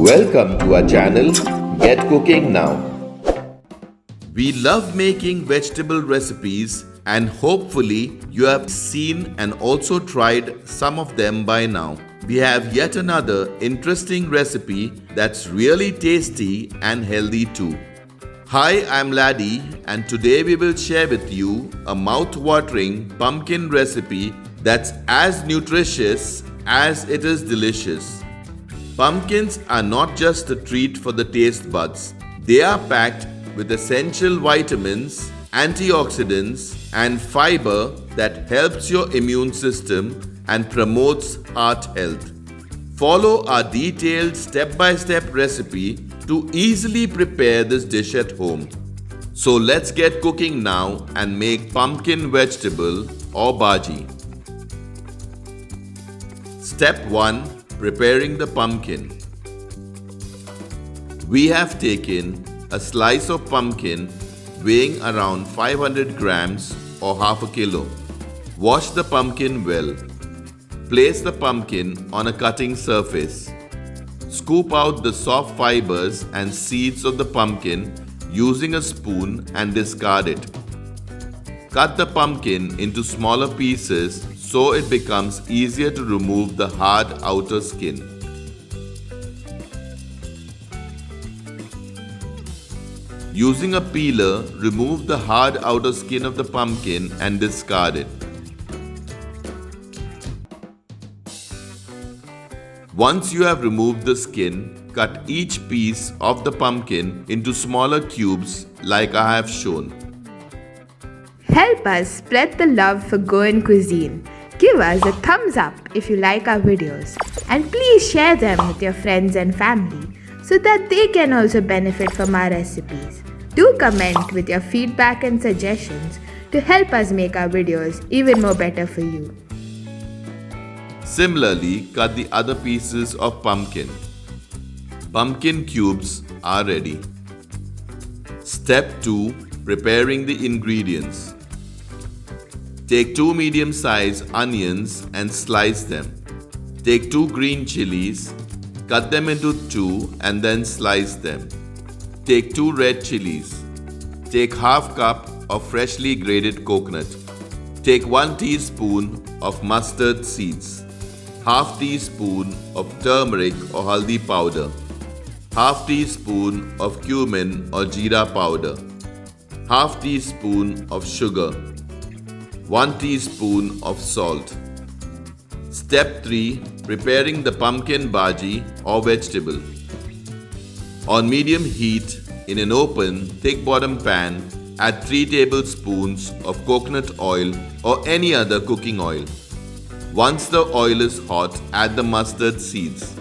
Welcome to our channel, Get Cooking Now. We love making vegetable recipes and hopefully you have seen and also tried some of them by now. We have yet another interesting recipe that's really tasty and healthy too. Hi, I'm Laddie and today we will share with you a mouth-watering pumpkin recipe that's as nutritious as it is delicious. Pumpkins are not just a treat for the taste buds. They are packed with essential vitamins, antioxidants, and fiber that helps your immune system and promotes heart health. Follow our detailed step-by-step recipe to easily prepare this dish at home. So let's get cooking now and make pumpkin vegetable or bhaji. Step 1. Preparing the pumpkin. We have taken a slice of pumpkin weighing around 500 grams or half a kilo. Wash the pumpkin well. Place the pumpkin on a cutting surface. Scoop out the soft fibers and seeds of the pumpkin using a spoon and discard it. Cut the pumpkin into smaller pieces so it becomes easier to remove the hard outer skin. Using a peeler, remove the hard outer skin of the pumpkin and discard it. Once you have removed the skin, cut each piece of the pumpkin into smaller cubes like I have shown. Help us spread the love for Goan cuisine. Give us a thumbs up if you like our videos and please share them with your friends and family so that they can also benefit from our recipes. Do comment with your feedback and suggestions to help us make our videos even more better for you. Similarly, cut the other pieces of pumpkin. Pumpkin cubes are ready. Step 2. Preparing the ingredients. Take 2 medium-sized onions and slice them. Take 2 green chilies, cut them into 2 and then slice them. Take 2 red chilies. Take half cup of freshly grated coconut. Take 1 teaspoon of mustard seeds. Half teaspoon of turmeric or haldi powder. Half teaspoon of cumin or jeera powder. Half teaspoon of sugar. 1 teaspoon of salt. Step 3. Preparing the pumpkin bhaji or vegetable. On medium heat, in an open, thick bottom pan, add 3 tablespoons of coconut oil or any other cooking oil. Once the oil is hot, add the mustard seeds.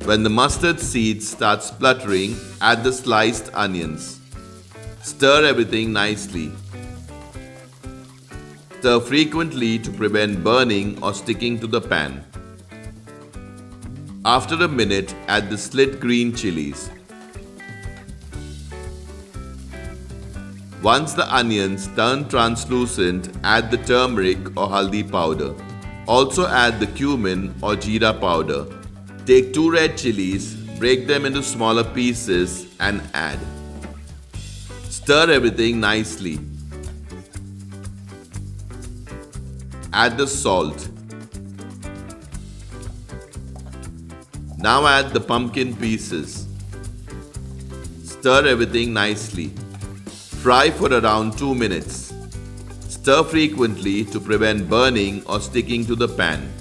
When the mustard seeds start spluttering, add the sliced onions. Stir everything nicely. Stir frequently to prevent burning or sticking to the pan. After a minute, add the slit green chilies. Once the onions turn translucent, add the turmeric or haldi powder. Also add the cumin or jeera powder. Take 2 red chilies, break them into smaller pieces and add. Stir everything nicely. Add the salt. Now add the pumpkin pieces. Stir everything nicely. Fry for around 2 minutes. Stir frequently to prevent burning or sticking to the pan.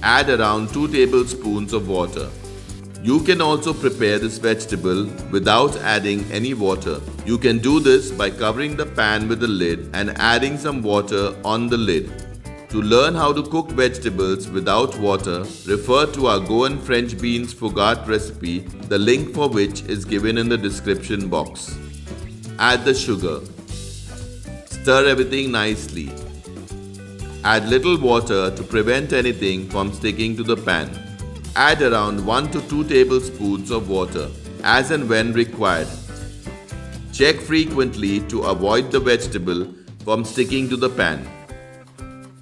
Add around 2 tablespoons of water. You can also prepare this vegetable without adding any water. You can do this by covering the pan with a lid and adding some water on the lid. To learn how to cook vegetables without water, refer to our Goan French beans fougasse recipe, the link for which is given in the description box. Add the sugar. Stir everything nicely. Add little water to prevent anything from sticking to the pan. Add around 1 to 2 tablespoons of water as and when required. Check frequently to avoid the vegetable from sticking to the pan.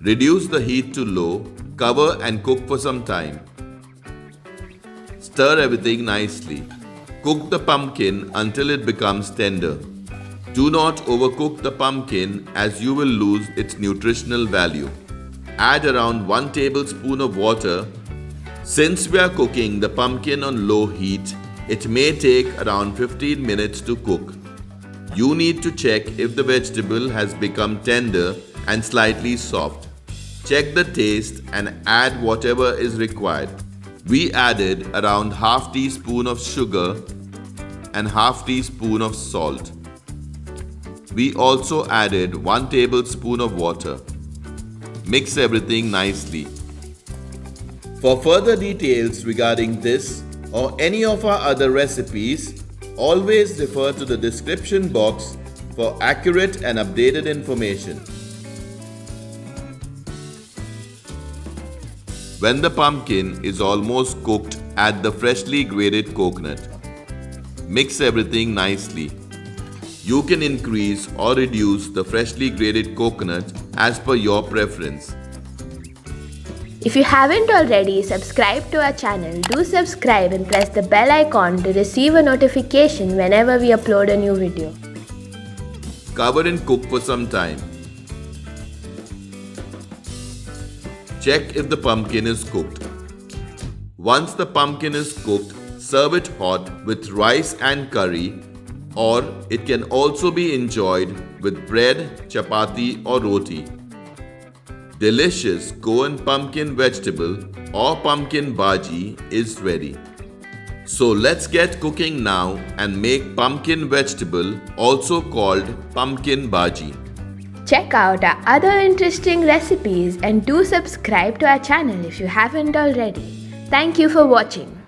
Reduce the heat to low Cover and cook for some time. Stir everything nicely. Cook the pumpkin until it becomes tender. Do not overcook the pumpkin as you will lose its nutritional value. Add around 1 tablespoon of water. Since we are cooking the pumpkin on low heat, it may take around 15 minutes to cook. You need to check if the vegetable has become tender and slightly soft. Check the taste and add whatever is required. We added around half teaspoon of sugar and half teaspoon of salt. We also added 1 tablespoon of water. Mix everything nicely. For further details regarding this or any of our other recipes, always refer to the description box for accurate and updated information. When the pumpkin is almost cooked, add the freshly grated coconut. Mix everything nicely. You can increase or reduce the freshly grated coconut as per your preference. If you haven't already subscribed to our channel, do subscribe and press the bell icon to receive a notification whenever we upload a new video. Cover and cook for some time. Check if the pumpkin is cooked. Once the pumpkin is cooked, serve it hot with rice and curry, or it can also be enjoyed with bread, chapati or roti. Delicious Goan pumpkin vegetable or pumpkin bhaji is ready. So let's get cooking now and make pumpkin vegetable, also called pumpkin bhaji. Check out our other interesting recipes and do subscribe to our channel if you haven't already. Thank you for watching.